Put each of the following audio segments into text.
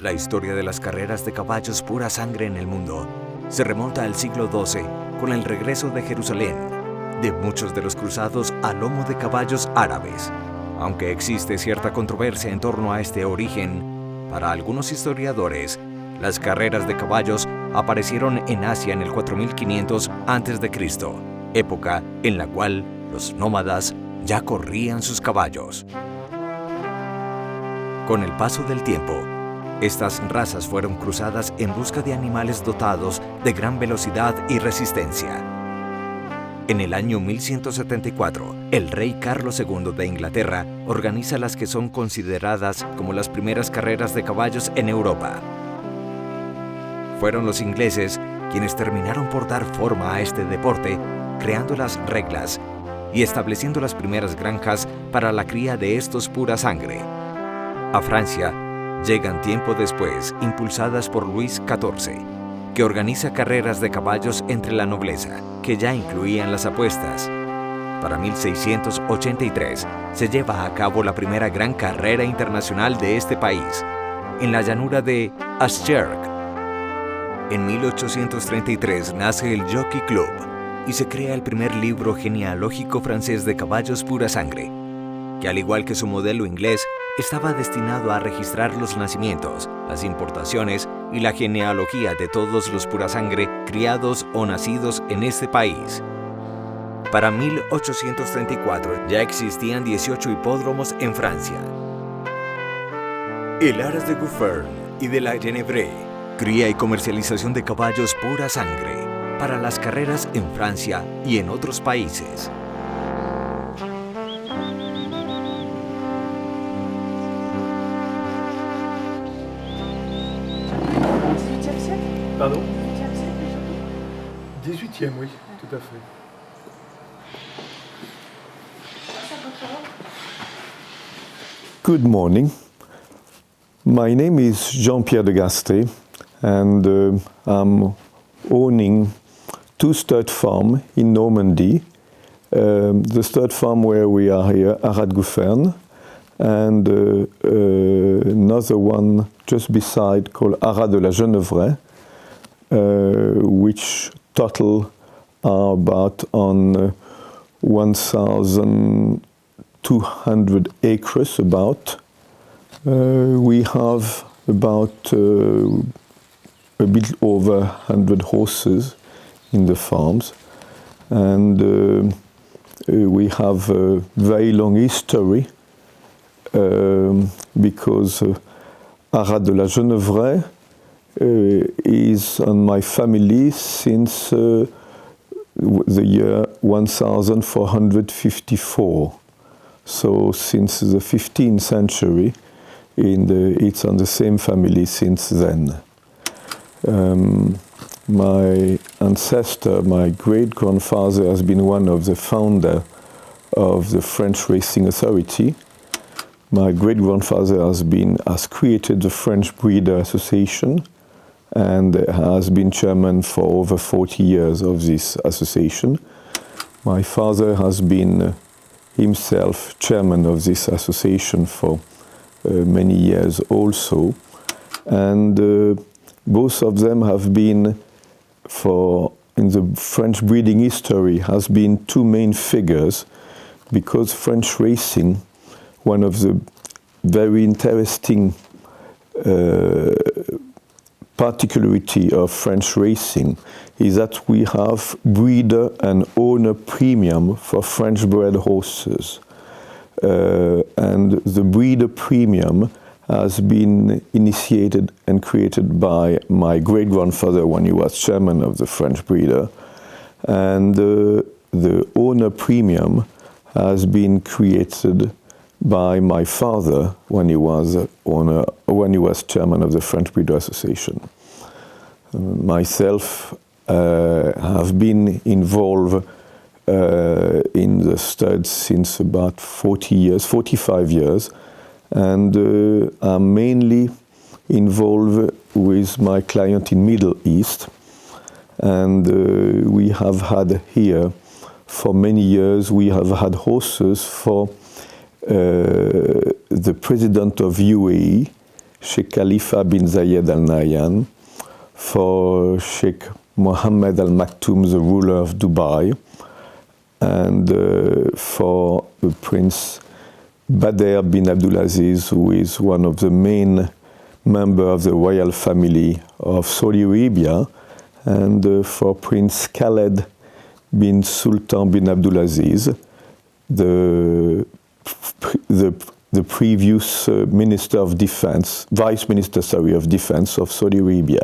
La historia de las carreras de caballos pura sangre en el mundo se remonta al siglo XII con el regreso de Jerusalén de muchos de los cruzados a lomo de caballos árabes. Aunque existe cierta controversia en torno a este origen, para algunos historiadores, las carreras de caballos aparecieron en Asia en el 4500 a.C., época en la cual los nómadas ya corrían sus caballos. Con el paso del tiempo, estas razas fueron cruzadas en busca de animales dotados de gran velocidad y resistencia. En el año 1174, el rey Carlos II de Inglaterra organiza las que son consideradas como las primeras carreras de caballos en Europa. Fueron los ingleses quienes terminaron por dar forma a este deporte, creando las reglas y estableciendo las primeras granjas para la cría de estos pura sangre. A Francia llegan tiempo después, impulsadas por Luis XIV, que organiza carreras de caballos entre la nobleza, que ya incluían las apuestas. Para 1683 se lleva a cabo la primera gran carrera internacional de este país, en la llanura de Aschirg. En 1833 nace el Jockey Club y se crea el primer libro genealógico francés de caballos pura sangre, que al igual que su modelo inglés, estaba destinado a registrar los nacimientos, las importaciones y la genealogía de todos los pura sangre criados o nacidos en este país. Para 1834 ya existían 18 hipódromos en Francia. El Haras de Gouffern y de la Genebre, cría y comercialización de caballos pura sangre para las carreras en Francia y en otros países. Pardon 18e, oui, tout à fait. Good morning. My name is Jean Pierre de Gasté, and I'm owning two stud farms in Normandy. The stud farm where we are here, Haras de Gouffern, and another one just beside called Haras de la Genevrey, which total are about on 1,200 acres about. We have about a bit over 100 horses in the farms, and we have a very long history because Haras de la Genevrey is on my family since the year 1454. So since the 15th century, it's on the same family since then. My ancestor, my great-grandfather, has been one of the founders of the French Racing Authority. My great-grandfather has created the French Breeder Association and has been chairman for over 40 years of this association. My father has been himself chairman of this association for many years also, and both of them have been, in the French breeding history, has been two main figures, because French racing, one of the very interesting particularity of French racing is that we have breeder and owner premium for French bred horses. And the breeder premium has been initiated and created by my great-grandfather when he was chairman of the French breeder. And the owner premium has been created by my father when he was chairman of the French Breeder Association. Myself have been involved in the studs since about 45 years, and I'm mainly involved with my client in Middle East, and we have had here for many years, we have had horses for the president of UAE Sheikh Khalifa bin Zayed Al Nahyan, for Sheikh Mohammed Al Maktoum, the ruler of Dubai, and for Prince Badr bin Abdulaziz, who is one of the main members of the royal family of Saudi Arabia, and for Prince Khaled bin Sultan bin Abdulaziz, the previous Minister of Defense, Vice Minister, of Defense of Saudi Arabia.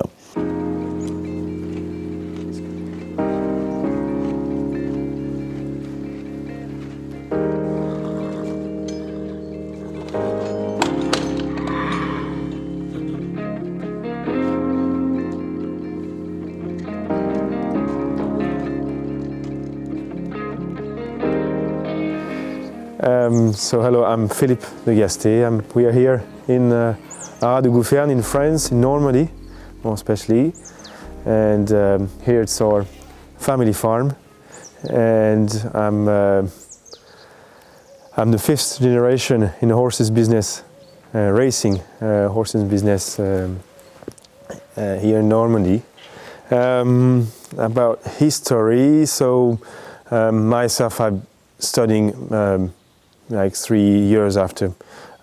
So hello, I'm Philippe de Gasté. We are here in Haras de Gouffern in France, in Normandy, more especially. And here it's our family farm. And I'm the fifth generation in the horses business, racing horses business here in Normandy. About history, so myself, I'm studying like 3 years after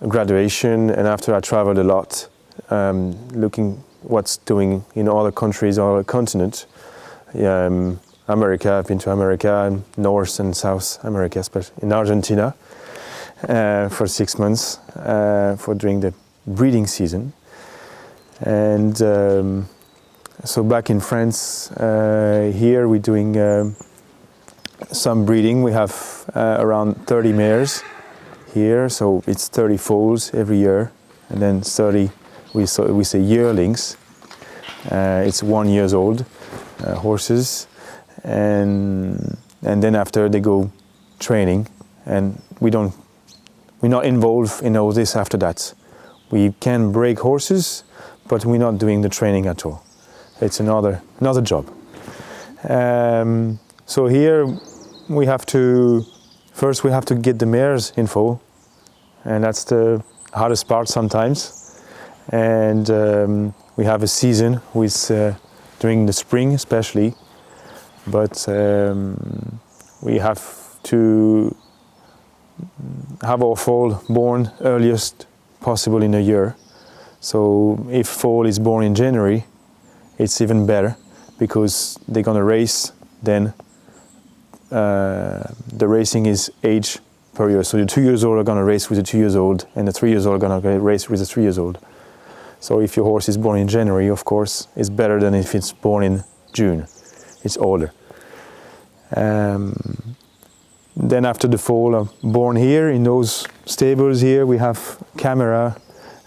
graduation, and after I traveled a lot, looking what's doing in other countries, other continents. America, I've been to America, North and South America, especially in Argentina, for 6 months for during the breeding season. And so back in France, here we're doing some breeding. We have around 30 mares here, so it's 30 foals every year, and then 30 we say yearlings. It's 1 year old horses, and then after they go training, and we're not involved in all this after that. We can break horses, but we're not doing the training at all. It's another job. So here we have to get the mares in foal, and that's the hardest part sometimes. And we have a season with during the spring especially, but we have to have our foal born earliest possible in a year. So if foal is born in January, it's even better, because they're gonna race then. The racing is age per year. So the 2 years old are going to race with the 2 years old, and the 3 years old are going to race with the 3 years old. So if your horse is born in January, of course, it's better than if it's born in June. It's older. Then after the foal are born here, in those stables here, we have camera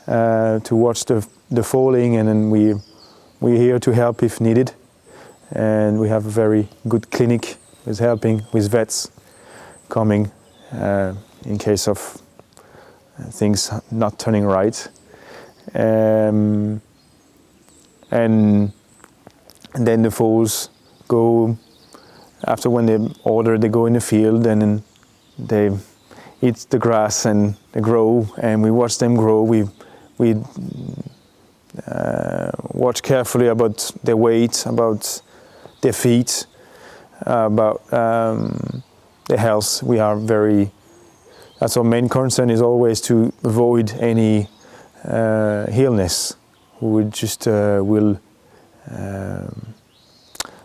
to watch the foaling, and then we're here to help if needed. And we have a very good clinic with helping with vets coming in case of things not turning right. And then the foals go, after when they're older, they go in the field, and then they eat the grass and they grow, and we watch them grow. We watch carefully about their weight, about their feet, about their health. That's our main concern, is always to avoid any illness, who just will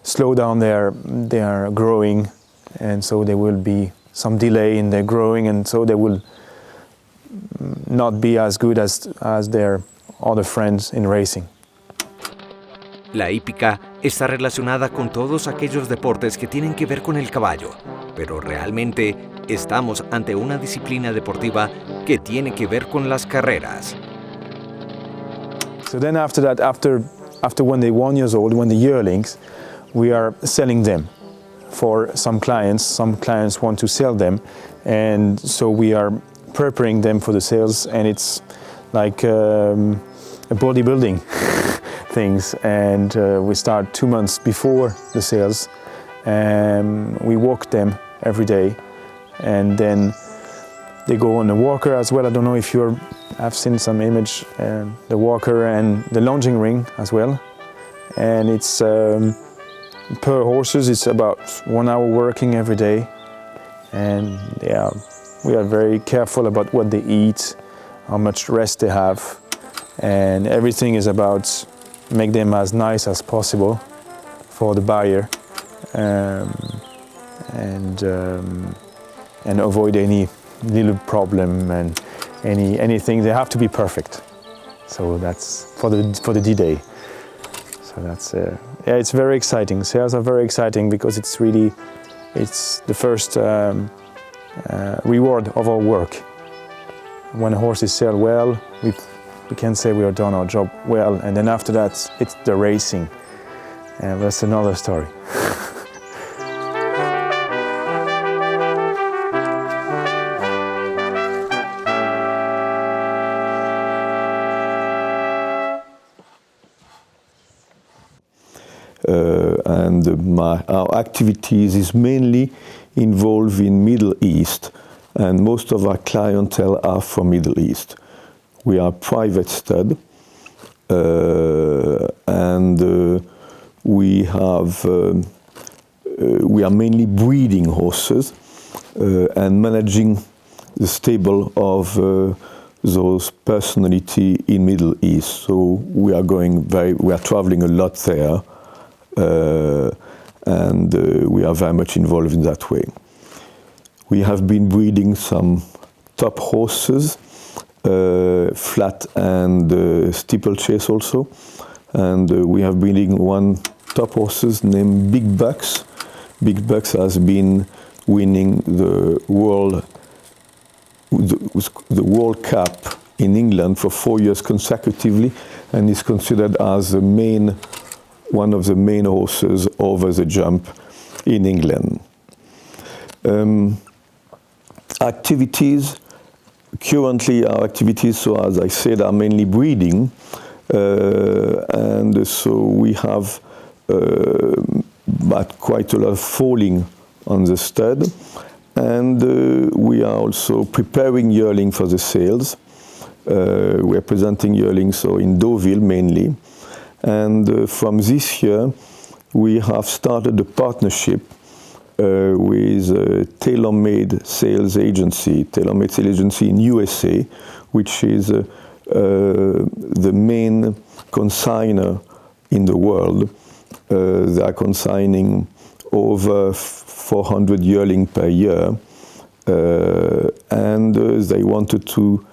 slow down their growing, and so there will be some delay in their growing, and so they will not be as good as their other friends in racing. La hípica está relacionada con todos aquellos deportes que tienen que ver con el caballo, pero realmente estamos ante una disciplina deportiva que tiene que ver con las carreras. So then after that, after when they're 1 year old, when they're yearlings, we are selling them for some clients. Some clients want to sell them, and so we are preparing them for the sales, and it's like a bodybuilding things. And we start 2 months before the sales, and we walk them every day, and then They go on the walker as well. I don't know if I've seen some image, the walker and the lunging ring as well. And it's per horses, it's about 1 hour working every day. And yeah, we are very careful about what they eat, how much rest they have, and everything is about make them as nice as possible for the buyer, and avoid any little problem and anything. They have to be perfect. So that's for the D-Day. So that's yeah, it's very exciting. Sales are very exciting because it's the first reward of our work. When a horse is sold well, we can say we have done our job well, and then after that, it's the racing, and that's another story. Our activities is mainly involved in Middle East, and most of our clientele are from Middle East. We are private stud, and we are mainly breeding horses and managing the stable of those personality in Middle East. So we are traveling a lot there. And we are very much involved in that way. We have been breeding some top horses, flat and steeplechase also, and we have breeding one top horses named Big Bucks. Big Bucks has been winning the World Cup in England for 4 years consecutively, and is considered as one of the main horses over the jump in England. Activities, currently our activities, so as I said, are mainly breeding, and so we have quite a lot of foaling on the stud, and we are also preparing yearling for the sales. We are presenting yearlings so in Deauville mainly. And from this year, we have started a partnership with a tailor-made sales agency in USA, which is the main consignor in the world. They are consigning over 400 yearling per year, and they wanted to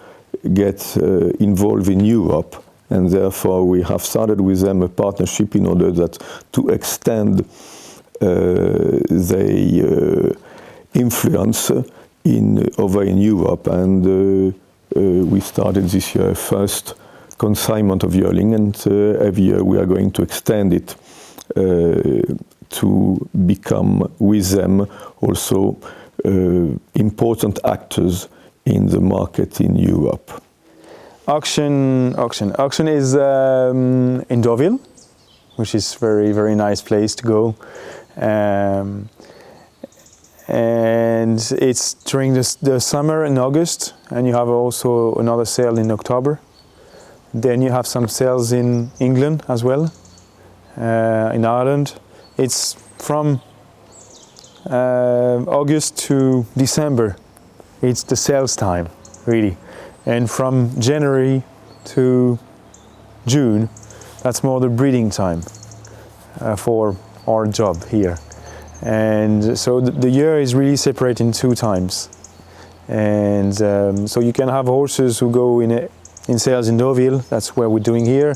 get involved in Europe. And therefore, we have started with them a partnership in order to extend their influence over in Europe. And we started this year first consignment of yearling, and every year we are going to extend it to become with them also important actors in the market in Europe. Auction is in Deauville, which is very, very nice place to go. And it's during the summer in August, and you have also another sale in October. Then you have some sales in England as well, in Ireland. It's from August to December. It's the sales time, really. And from January to June, that's more the breeding time for our job here. And so the year is really separated in 2 times. And so you can have horses who go in sales in Deauville, that's where we're doing here,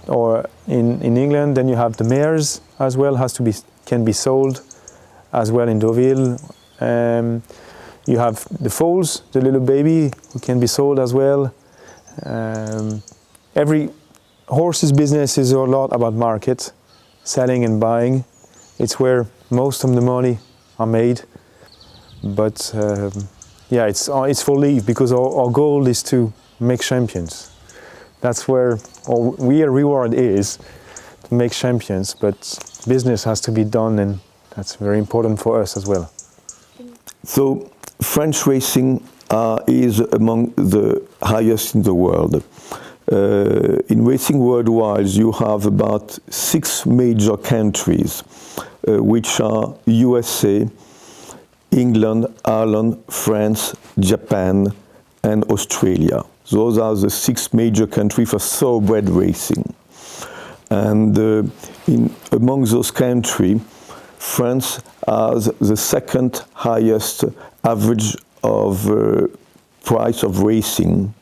or in England. Then you have the mares as well, can be sold as well in Deauville. You have the foals, the little baby, who can be sold as well. Every horse's business is a lot about market, selling and buying. It's where most of the money are made. But yeah, it's for leave, because our goal is to make champions. That's where our real reward is, to make champions. But business has to be done, and that's very important for us as well. So French racing is among the highest in the world. In racing worldwide, you have about 6 major countries, which are USA, England, Ireland, France, Japan, and Australia. Those are the 6 major countries for thoroughbred racing. And among those countries, France has the second highest average of price of racing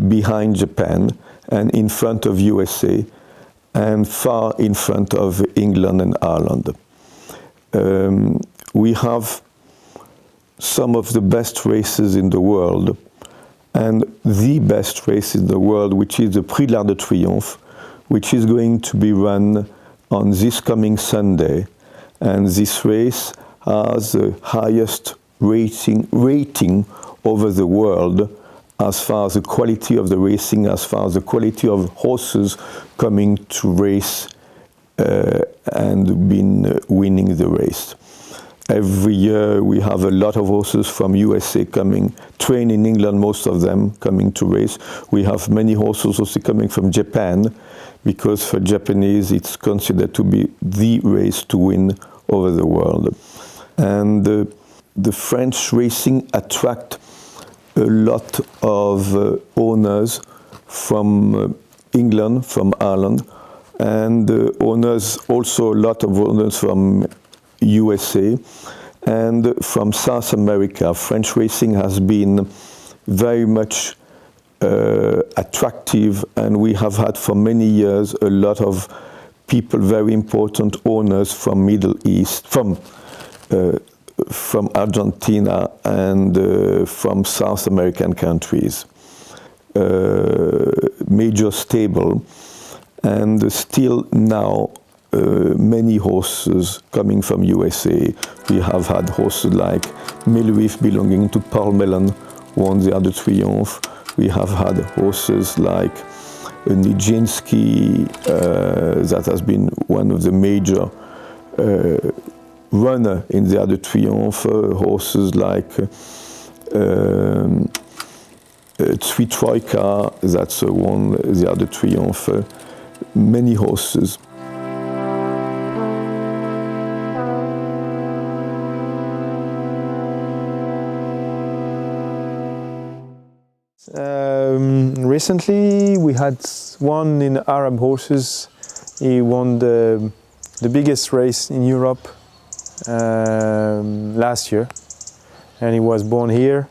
behind Japan and in front of USA and far in front of England and Ireland. We have some of the best races in the world, and the best race in the world, which is the Prix de l'Arc de Triomphe, which is going to be run on this coming Sunday. And this race has the highest rating over the world as far as the quality of the racing, as far as the quality of horses coming to race and been winning the race. Every year we have a lot of horses from USA coming, trained in England, most of them coming to race. We have many horses also coming from Japan, because for Japanese it's considered to be the race to win over the world. And the French racing attract a lot of owners from England, from Ireland, and owners, also a lot of owners from USA and from South America. French racing has been very much attractive, and we have had for many years a lot of people, very important owners from Middle East, from Argentina and from South American countries. Major stable, and still now many horses coming from USA. We have had horses like Melvif belonging to Paul Mellon won the Arc de Triomphe. We have had horses like Nijinsky, that has been one of the major runner in the Arc de Triomphe. Horses like Troika, that's won the Arc de Triomphe. Many horses. Recently we had one in Arab horses. He won the biggest race in Europe last year, and he was born here,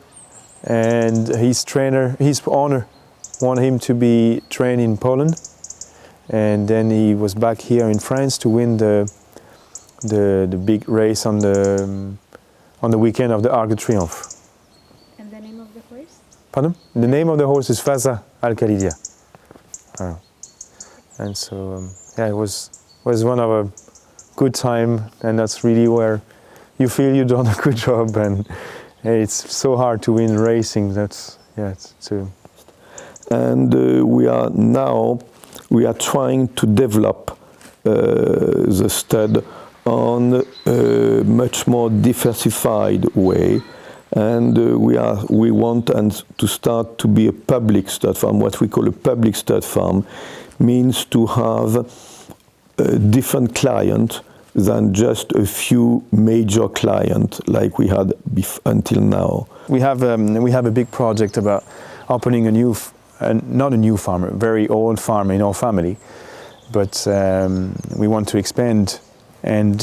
and his trainer, his owner, wanted him to be trained in Poland, and then he was back here in France to win the big race on the weekend of the Arc de Triomphe. And the name of the horse? Pardon? The name of the horse is Faza Al-Khalidia. And so yeah, it was one of a good time, and that's really where you feel you've done a good job, and it's so hard to win racing. That's And we are trying to develop the stud on a much more diversified way, and we want to start to be a public stud farm. What we call a public stud farm means to have a different client than just a few major clients like we had until now. We have a big project about opening a new, not a new farm, a very old farm in our family, but we want to expand and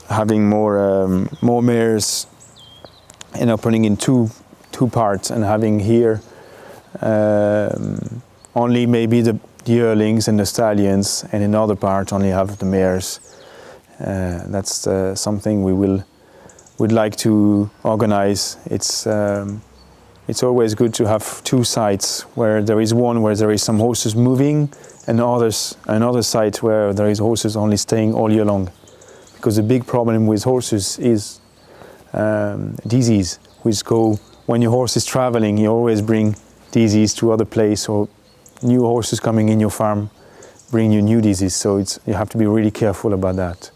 having more mares, and opening in two parts, and having here only maybe the yearlings and the stallions, and in other part only have the mares. That's something we'd like to organize. It's always good to have two sites, where there is one where there is some horses moving, and another site where there is horses only staying all year long. Because the big problem with horses is disease, which when your horse is traveling, you always bring disease to other place, or new horses coming in your farm bring you new disease. So you have to be really careful about that.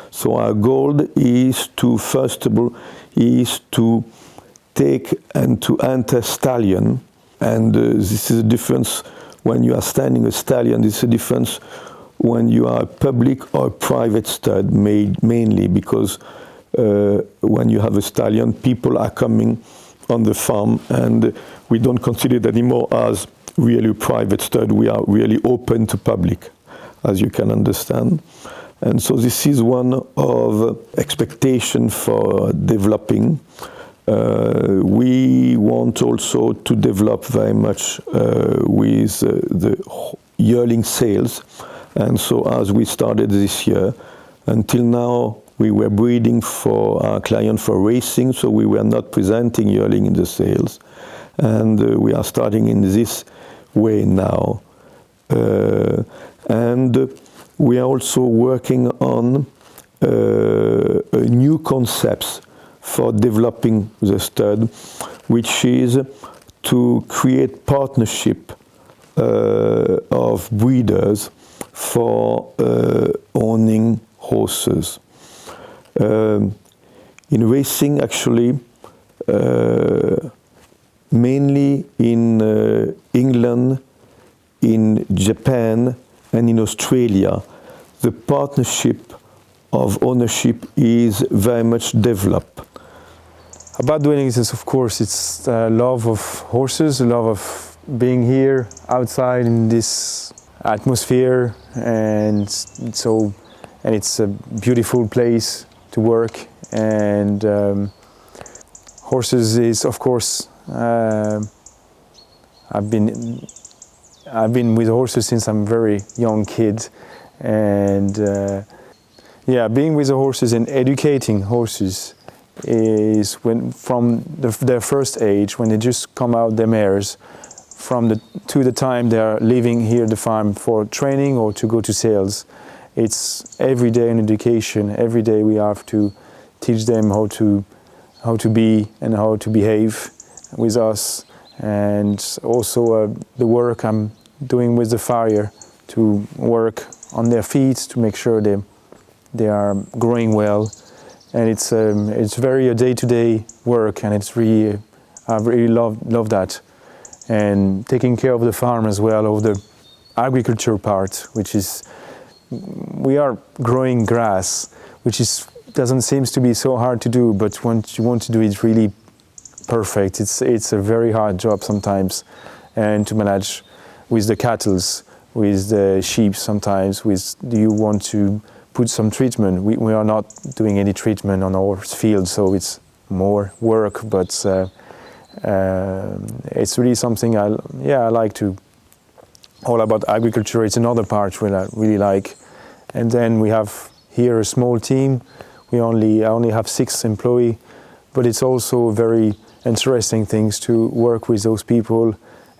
So our goal is to, first of all, take and to enter stallion, and this is a difference when you are standing a stallion. This is a difference when you are a public or a private stud, mainly because when you have a stallion, people are coming on the farm, and we don't consider it anymore as really a private stud. We are really open to public, as you can understand. And so this is one of expectation for developing. We want also to develop very much with the yearling sales. And so as we started this year, until now we were breeding for our client for racing, so we were not presenting yearling in the sales. And we are starting in this way now. And we are also working on new concepts for developing the stud, which is to create partnership of breeders for owning horses. In racing, actually, mainly in England, in Japan, and in Australia, the partnership of ownership is very much developed. About doing this, of course, it's a love of horses, a love of being here outside in this atmosphere, and it's a beautiful place to work. And horses is, of course, I've been with horses since I'm a very young kid, and being with the horses and educating horses is from their first age, when they just come out their mares, to the time they are leaving here the farm for training or to go to sales. It's every day an education. Every day we have to teach them how to be and how to behave with us. And also the work I'm doing with the farrier, to work on their feet to make sure they are growing well. And it's very a day-to-day work, and it's really I really love that. And taking care of the farm as well, of the agriculture part, which is we are growing grass, which doesn't seem to be so hard to do, but once you want to do it really perfect, it's a very hard job sometimes, and to manage with the cattle, with the sheep sometimes. Do you want to put some treatment? We are not doing any treatment on our field, so it's more work, but it's really something I like to. All about agriculture, it's another part where I really like. And then we have here a small team. I only have 6 employees, but it's also very interesting things to work with those people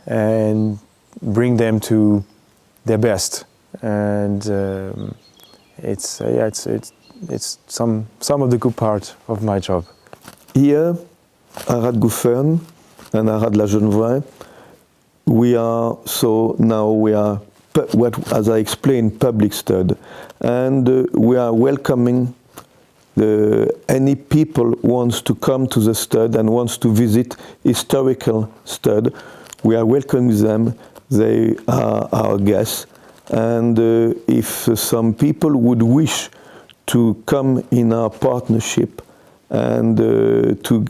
and bring them to their best. And it's some of the good part of my job. Here, Haras de Gouffern and Haras de la Genevois, we are as I explained, public stud, and we are welcoming any people wants to come to the stud and wants to visit historical stud. We are welcoming them. They are our guests, and if some people would wish to come in our partnership and to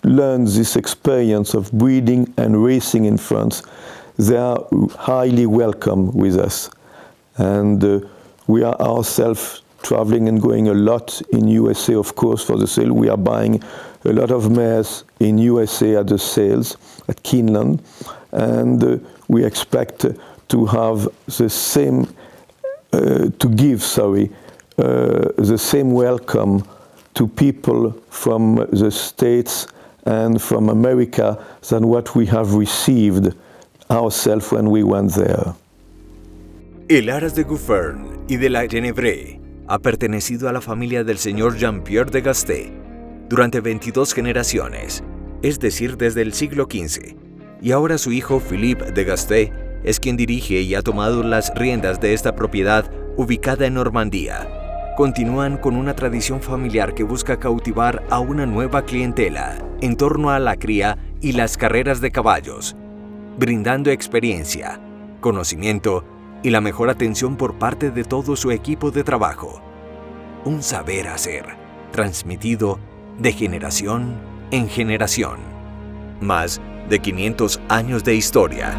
learn this experience of breeding and racing in France, they are highly welcome with us. And we are ourselves traveling and going a lot in USA, of course, for the sale. We are buying a lot of mares in USA at the sales at Keeneland, and we expect to have the same, the same welcome to people from the States and from America than what we have received ourselves when we went there. El Haras de Gouffern y de la Genevois ha pertenecido a la familia del señor Jean Pierre de Gasté durante 22 generaciones, es decir, desde el siglo XV, y ahora su hijo Philippe de Gasté es quien dirige y ha tomado las riendas de esta propiedad ubicada en Normandía, continúan con una tradición familiar que busca cautivar a una nueva clientela en torno a la cría y las carreras de caballos, brindando experiencia, conocimiento y la mejor atención por parte de todo su equipo de trabajo. Un saber hacer, transmitido de generación en generación. Más de 500 años de historia.